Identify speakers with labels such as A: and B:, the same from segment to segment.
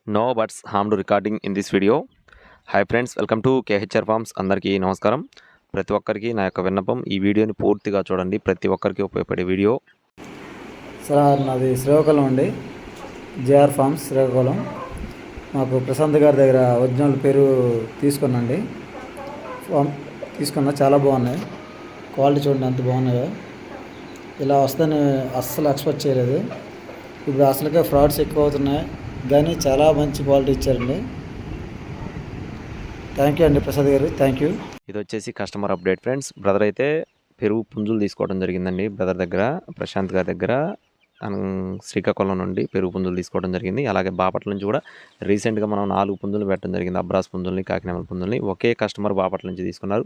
A: No buts harmed recording in this video. Hi friends, welcome to KHR farms. అందరికీ నమస్కారం. ప్రతి ఒక్కరికి నా యొక్క విన్నపం, ఈ వీడియోని పూర్తిగా చూడండి. ప్రతి ఒక్కరికి ఉపయోగపడే వీడియో.
B: సార్ నాది శ్రీకాకుళం అండి, జేఆర్ ఫార్మ్స్ శ్రీకాకుళం. మాకు ప్రశాంత్ గారి దగ్గర ఒరిజినల్ పేరు తీసుకున్నాండి. తీసుకున్నా, చాలా బాగున్నాయి. క్వాలిటీ చూడండి ఎంత బాగున్నాయో. ఇలా వస్తుందని అస్సలు ఎక్స్పెక్ట్ చేయలేదు. ఇప్పుడు అసలుకే ఫ్రాడ్స్ ఎక్కువ అవుతున్నాయి, కానీ చాలా మంచి క్వాలిటీ ఇచ్చారండి. థ్యాంక్ యూ అండి ప్రసాద్ గారు, థ్యాంక్ యూ.
A: ఇది వచ్చేసి కస్టమర్ అప్డేట్ ఫ్రెండ్స్. బ్రదర్ అయితే పెరుగు పుంజులు తీసుకోవడం జరిగిందండి. బ్రదర్ దగ్గర, ప్రశాంత్ గారి దగ్గర శ్రీకాకుళం నుండి పెరుగు పుంజులు తీసుకోవడం జరిగింది. అలాగే బాపట్ల నుంచి కూడా రీసెంట్గా మనం 4 పుంజులు పెట్టడం జరిగింది. అబ్రాస్ పుంజుల్ని, కాకినాడ పుంజుల్ని. ఒకే కస్టమర్ బాపట్ల నుంచి తీసుకున్నారు.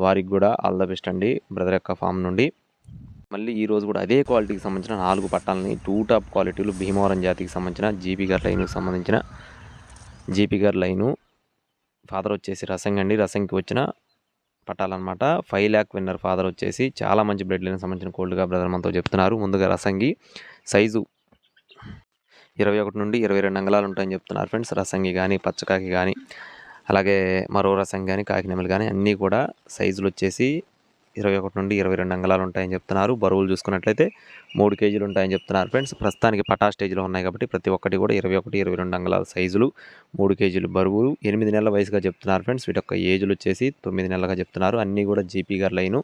A: వారికి కూడా ఆల్ ద బెస్ట్ అండి బ్రదర్ యొక్క ఫామ్ నుండి. మళ్ళీ ఈరోజు కూడా అదే క్వాలిటీకి సంబంధించిన 4 పట్టాలని 2 టాప్ క్వాలిటీలు భీమవరం జాతికి సంబంధించిన జీపీ గారి లైన్కి సంబంధించిన జీపీ గారి లైను. ఫాదర్ వచ్చేసి రసంగి అండి. రసంగికి వచ్చిన పట్టాలన్నమాట. 5 lakh విన్నర్ ఫాదర్ వచ్చేసి. చాలా మంచి బ్లడ్ లైన్ సంబంధించిన కోల్డ్గా బ్రదర్ మనతో చెప్తున్నారు. ముందుగా రసంగి సైజు 21 నుండి 22 అంగళాలు ఉంటాయని చెప్తున్నారు ఫ్రెండ్స్. రసంగి కానీ, పచ్చకాకి కానీ, అలాగే మరో రసంగి కానీ, కాకినెమలు కానీ అన్నీ కూడా సైజులు వచ్చేసి 21 నుండి 22 అంగళాలు ఉంటాయని చెప్తున్నారు. బరువులు చూసుకున్నట్లయితే 3 kgs ఉంటాయని చెప్తున్నారు ఫ్రెండ్స్. ప్రస్తుతానికి పటా స్టేజ్లో ఉన్నాయి కాబట్టి ప్రతి ఒక్కటి కూడా 21, 22 అంగళాల సైజులు, 3 kgs బరువులు, 8 నెలల వయసుగా చెప్తున్నారు ఫ్రెండ్స్. వీటి యొక్క ఏజ్లు వచ్చేసి 9 నెలలుగా చెప్తున్నారు. అన్నీ కూడా జీపీ గారి లైను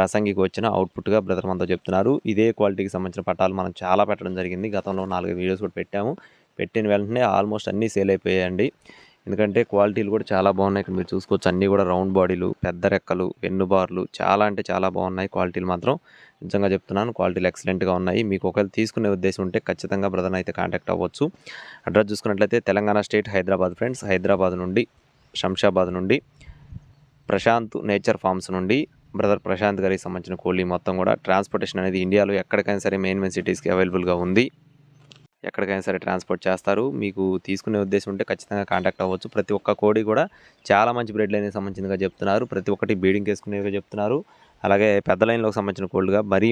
A: రసంగికి వచ్చిన అవుట్పుట్గా బ్రదర్ మనతో చెప్తున్నారు. ఇదే క్వాలిటీకి సంబంధించిన పట్టాలు మనం చాలా పెట్టడం జరిగింది. గతంలో 4 వీడియోస్ కూడా పెట్టాము. పెట్టిన వెంటనే ఆల్మోస్ట్ అన్నీ సేల్ అయిపోయాయండి. ఎందుకంటే క్వాలిటీలు కూడా చాలా బాగున్నాయి. ఇక్కడ మీరు చూసుకోవచ్చు, అన్నీ కూడా రౌండ్ బాడీలు, పెద్ద రెక్కలు, వెన్నుబార్లు, చాలా అంటే చాలా బాగున్నాయి. క్వాలిటీలు మాత్రం నిజంగా చెప్తున్నాను, క్వాలిటీలు ఎక్సలెంట్గా ఉన్నాయి. మీకు ఒకవేళ తీసుకునే ఉద్దేశం ఉంటే ఖచ్చితంగా బ్రదర్ని అయితే కాంటాక్ట్ అవ్వచ్చు. అడ్రస్ చూసుకున్నట్లయితే తెలంగాణ స్టేట్ హైదరాబాద్ ఫ్రెండ్స్. హైదరాబాద్ నుండి, శంషాబాద్ నుండి, ప్రశాంత్ నేచర్ ఫార్మ్స్ నుండి బ్రదర్ ప్రశాంత్ గారికి సంబంధించిన కోళ్ళి మొత్తం కూడా ట్రాన్స్పోర్టేషన్ అనేది ఇండియాలో ఎక్కడికైనా సరే మెయిన్ సిటీస్కి అవైలబుల్గా ఉంది. ఎక్కడికైనా సరే ట్రాన్స్పోర్ట్ చేస్తారు. మీకు తీసుకునే ఉద్దేశం ఉంటే ఖచ్చితంగా కాంటాక్ట్ అవ్వచ్చు. ప్రతి ఒక్క కోడి కూడా చాలా మంచి బ్రెడ్ లైన్కి సంబంధించినగా చెప్తున్నారు. ప్రతి ఒక్కటి బీడింగ్ వేసుకునేవిగా చెప్తున్నారు. అలాగే పెద్ద లైన్లోకి సంబంధించిన కోళ్ళుగా మరీ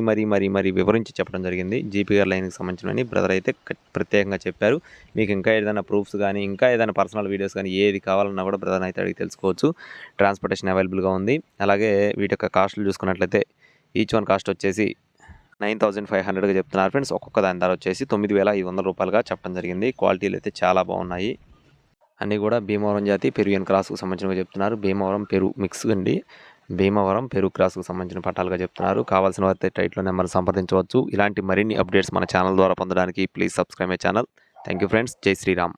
A: వివరించి చెప్పడం జరిగింది. జీపీ గారి లైన్కి సంబంధించినవి బ్రదర్ అయితే ప్రత్యేకంగా చెప్పారు. మీకు ఇంకా ఏదైనా ప్రూఫ్స్ కానీ, ఇంకా ఏదైనా పర్సనల్ వీడియోస్ కానీ ఏది కావాలన్నా కూడా బ్రదర్ అయితే అడిగి తెలుసుకోవచ్చు. ట్రాన్స్పోర్టేషన్ అవైలబుల్గా ఉంది. అలాగే వీటి యొక్క కాస్టులు చూసుకున్నట్లయితే ఈచ్ వన్ కాస్ట్ వచ్చేసి 9,500గా చెప్తున్నారు ఫ్రెండ్స్. ఒక్కొక్క దాని ధర వచ్చేసి 9,500 రూపాయలుగా చెప్పడం జరిగింది. క్వాలిటీలు అయితే చాలా బాగున్నాయి. అన్నీ కూడా భీమవరం జాతి పెరువియన్ క్రాస్కు సంబంధించినవి చెప్తున్నారు. భీమవరం పెరు మిక్స్ అండి. భీమవరం పెరు క్రాస్కు సంబంధించిన పట్టాలుగా చెప్తున్నారు. కావాల్సిన వారితో టైట్లో నెంబర్ సంప్రదించవచ్చు. ఇలాంటి మరిన్ని అప్డేట్స్ మన ఛానల్ ద్వారా పొందడానికి please subscribe my channel. Thank you friends. జై శ్రీరామ్.